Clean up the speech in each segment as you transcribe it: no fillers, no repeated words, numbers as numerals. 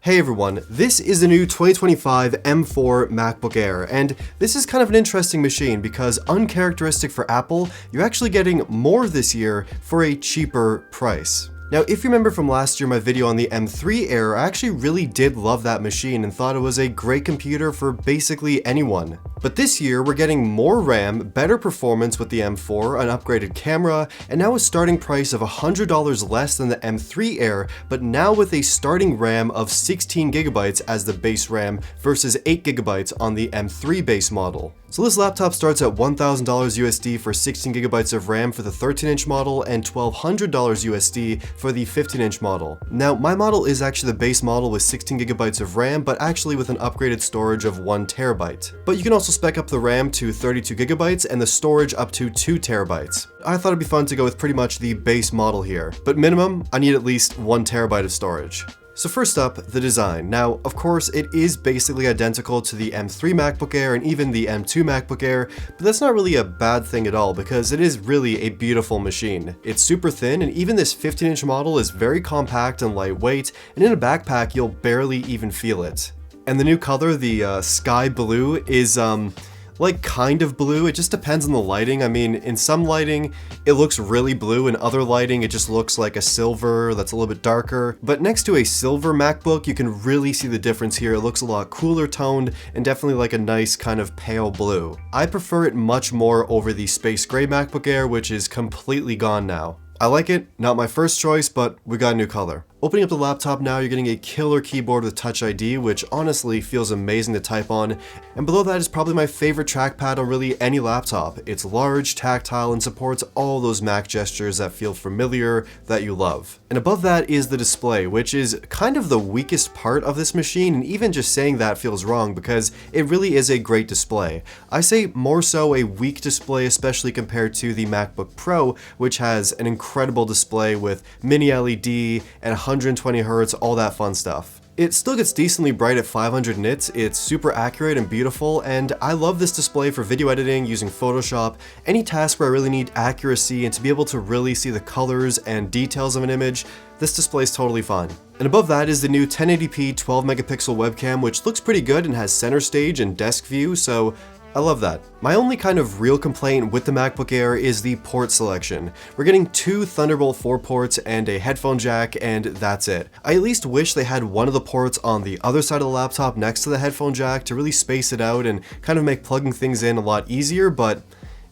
Hey everyone, this is the new 2025 M4 MacBook Air, and this is kind of an interesting machine because uncharacteristic for Apple, you're actually getting more this year for a cheaper price. Now, if you remember from last year my video on the M3 Air, I actually really did love that machine and thought it was a great computer for basically anyone. But this year, we're getting more RAM, better performance with the M4, an upgraded camera, and now a starting price of $100 less than the M3 Air, but now with a starting RAM of 16GB as the base RAM versus 8GB on the M3 base model. So this laptop starts at $1,000 USD for 16GB of RAM for the 13-inch model and $1,200 USD for the 15-inch model. Now, my model is actually the base model with 16GB of RAM, but actually with an upgraded storage of 1TB. But you can also spec up the RAM to 32GB and the storage up to 2TB. I thought it'd be fun to go with pretty much the base model here, but minimum, I need at least 1TB of storage. So first up, the design. Now, of course, it is basically identical to the M3 MacBook Air and even the M2 MacBook Air, but that's not really a bad thing at all because it is really a beautiful machine. It's super thin, and even this 15-inch model is very compact and lightweight, and in a backpack, you'll barely even feel it. And the new color, the sky blue, is like kind of blue. It just depends on the lighting. I mean, in some lighting, it looks really blue. In other lighting, it just looks like a silver that's a little bit darker. But next to a silver MacBook, you can really see the difference here. It looks a lot cooler toned and definitely like a nice kind of pale blue. I prefer it much more over the space gray MacBook Air, which is completely gone now. I like it, not my first choice, but we got a new color. Opening up the laptop now, you're getting a killer keyboard with Touch ID, which honestly feels amazing to type on. And below that is probably my favorite trackpad on really any laptop. It's large, tactile, and supports all those Mac gestures that feel familiar, that you love. And above that is the display, which is kind of the weakest part of this machine, and even just saying that feels wrong because it really is a great display. I say more so a weak display, especially compared to the MacBook Pro, which has an incredible display with mini LED and 120Hz, all that fun stuff. It still gets decently bright at 500 nits, it's super accurate and beautiful, and I love this display for video editing using Photoshop, any task where I really need accuracy and to be able to really see the colors and details of an image. This display is totally fine. And above that is the new 1080p 12 megapixel webcam, which looks pretty good and has center stage and desk view, so I love that. My only kind of real complaint with the MacBook Air is the port selection. We're getting 2 Thunderbolt 4 ports and a headphone jack, and that's it. I at least wish they had one of the ports on the other side of the laptop next to the headphone jack to really space it out and kind of make plugging things in a lot easier, but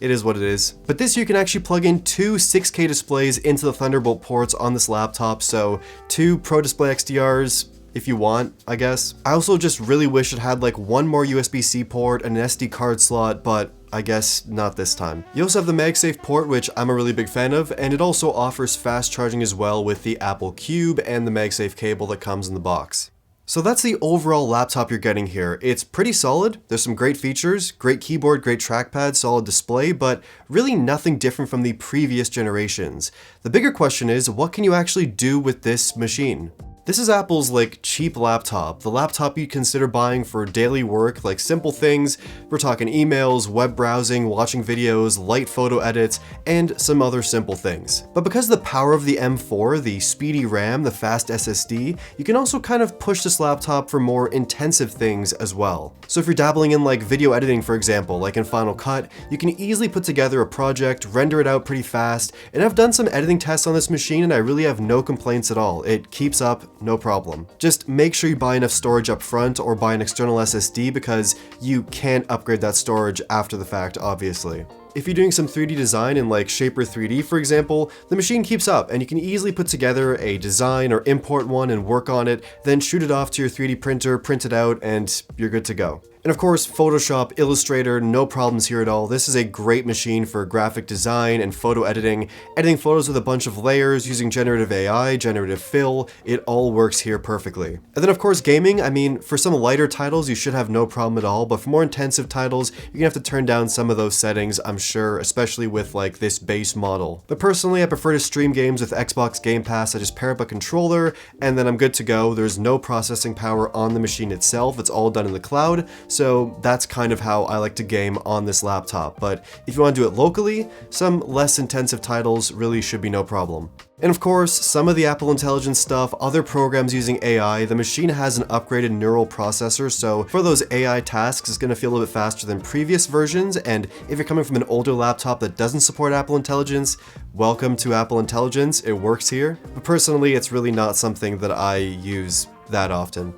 it is what it is. But this year you can actually plug in 2 6K displays into the Thunderbolt ports on this laptop, so 2 Pro Display XDRs, if you want, I guess. I also just really wish it had like one more USB-C port and an SD card slot, but I guess not this time. You also have the MagSafe port, which I'm a really big fan of, and it also offers fast charging as well with the Apple Cube and the MagSafe cable that comes in the box. So that's the overall laptop you're getting here. It's pretty solid, there's some great features, great keyboard, great trackpad, solid display, but really nothing different from the previous generations. The bigger question is, what can you actually do with this machine? This is Apple's like cheap laptop, the laptop you'd consider buying for daily work, like simple things. We're talking emails, web browsing, watching videos, light photo edits, and some other simple things. But because of the power of the M4, the speedy RAM, the fast SSD, you can also kind of push this laptop for more intensive things as well. So if you're dabbling in like video editing, for example, like in Final Cut, you can easily put together a project, render it out pretty fast, and I've done some editing tests on this machine and I really have no complaints at all. It keeps up no problem. Just make sure you buy enough storage up front or buy an external SSD because you can't upgrade that storage after the fact, obviously. If you're doing some 3D design in like Shaper 3D, for example, the machine keeps up and you can easily put together a design or import one and work on it, then shoot it off to your 3D printer, print it out, and you're good to go. And of course, Photoshop, Illustrator, no problems here at all. This is a great machine for graphic design and photo editing. Editing photos with a bunch of layers, using generative AI, generative fill, it all works here perfectly. And then of course, gaming, I mean, for some lighter titles, you should have no problem at all, but for more intensive titles, you're gonna have to turn down some of those settings, I'm sure, especially with like this base model. But personally, I prefer to stream games with Xbox Game Pass. I just pair up a controller, and then I'm good to go. There's no processing power on the machine itself. It's all done in the cloud. so that's kind of how I like to game on this laptop. But if you want to do it locally, some less intensive titles really should be no problem. And of course, some of the Apple Intelligence stuff, other programs using AI, the machine has an upgraded neural processor, so for those AI tasks, it's going to feel a little bit faster than previous versions, and if you're coming from an older laptop that doesn't support Apple Intelligence, welcome to Apple Intelligence, it works here. But personally, it's really not something that I use that often.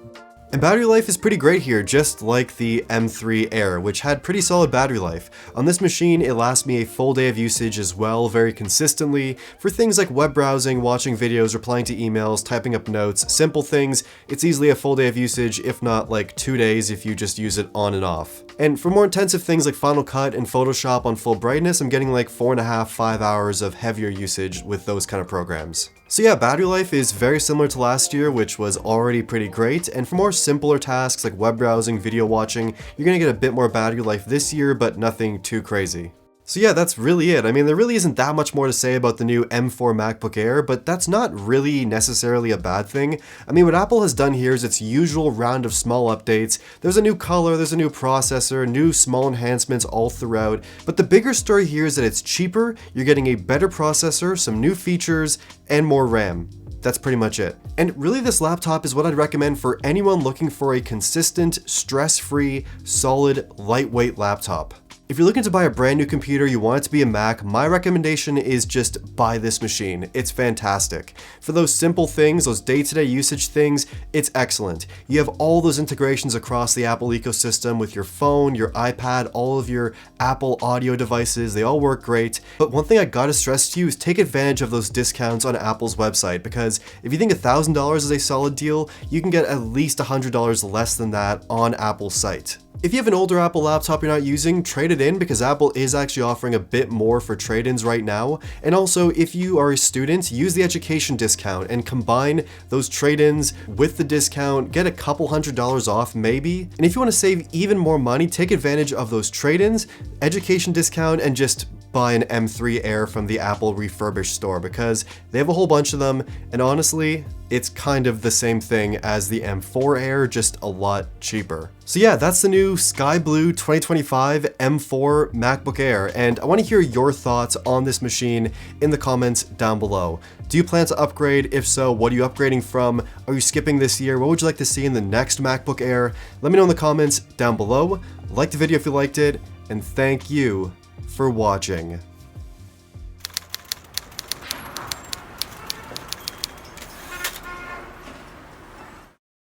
And battery life is pretty great here, just like the M3 Air, which had pretty solid battery life. On this machine, it lasts me a full day of usage as well, very consistently. For things like web browsing, watching videos, replying to emails, typing up notes, simple things, it's easily a full day of usage, if not like 2 days if you just use it on and off. And for more intensive things like Final Cut and Photoshop on full brightness, I'm getting like 4.5, 5 hours of heavier usage with those kind of programs. So yeah, battery life is very similar to last year, which was already pretty great, and for more simpler tasks like web browsing, video watching, you're gonna get a bit more battery life this year, but nothing too crazy. So yeah, that's really it. I mean, there really isn't that much more to say about the new M4 MacBook Air, but that's not really necessarily a bad thing. I mean, what Apple has done here is its usual round of small updates. There's a new color, there's a new processor, new small enhancements all throughout, but the bigger story here is that it's cheaper, you're getting a better processor, some new features, and more RAM. That's pretty much it. And really, this laptop is what I'd recommend for anyone looking for a consistent, stress-free, solid, lightweight laptop. If you're looking to buy a brand new computer, you want it to be a Mac, my recommendation is just buy this machine. It's fantastic. For those simple things, those day-to-day usage things, it's excellent. You have all those integrations across the Apple ecosystem with your phone, your iPad, all of your Apple audio devices, they all work great. But one thing I gotta stress to you is take advantage of those discounts on Apple's website, because if you think $1,000 is a solid deal, you can get at least $100 less than that on Apple's site. If you have an older Apple laptop you're not using, trade it in because Apple is actually offering a bit more for trade-ins right now. And also, if you are a student, use the education discount and combine those trade-ins with the discount, get a couple $100s off maybe. And if you want to save even more money, take advantage of those trade-ins, education discount, and just buy an M3 Air from the Apple refurbished store because they have a whole bunch of them, and honestly, it's kind of the same thing as the M4 Air, just a lot cheaper. So yeah, that's the new Sky Blue 2025 M4 MacBook Air, and I want to hear your thoughts on this machine in the comments down below. Do you plan to upgrade? If so, what are you upgrading from? Are you skipping this year? What would you like to see in the next MacBook Air? Let me know in the comments down below. Like the video if you liked it, and thank you for watching.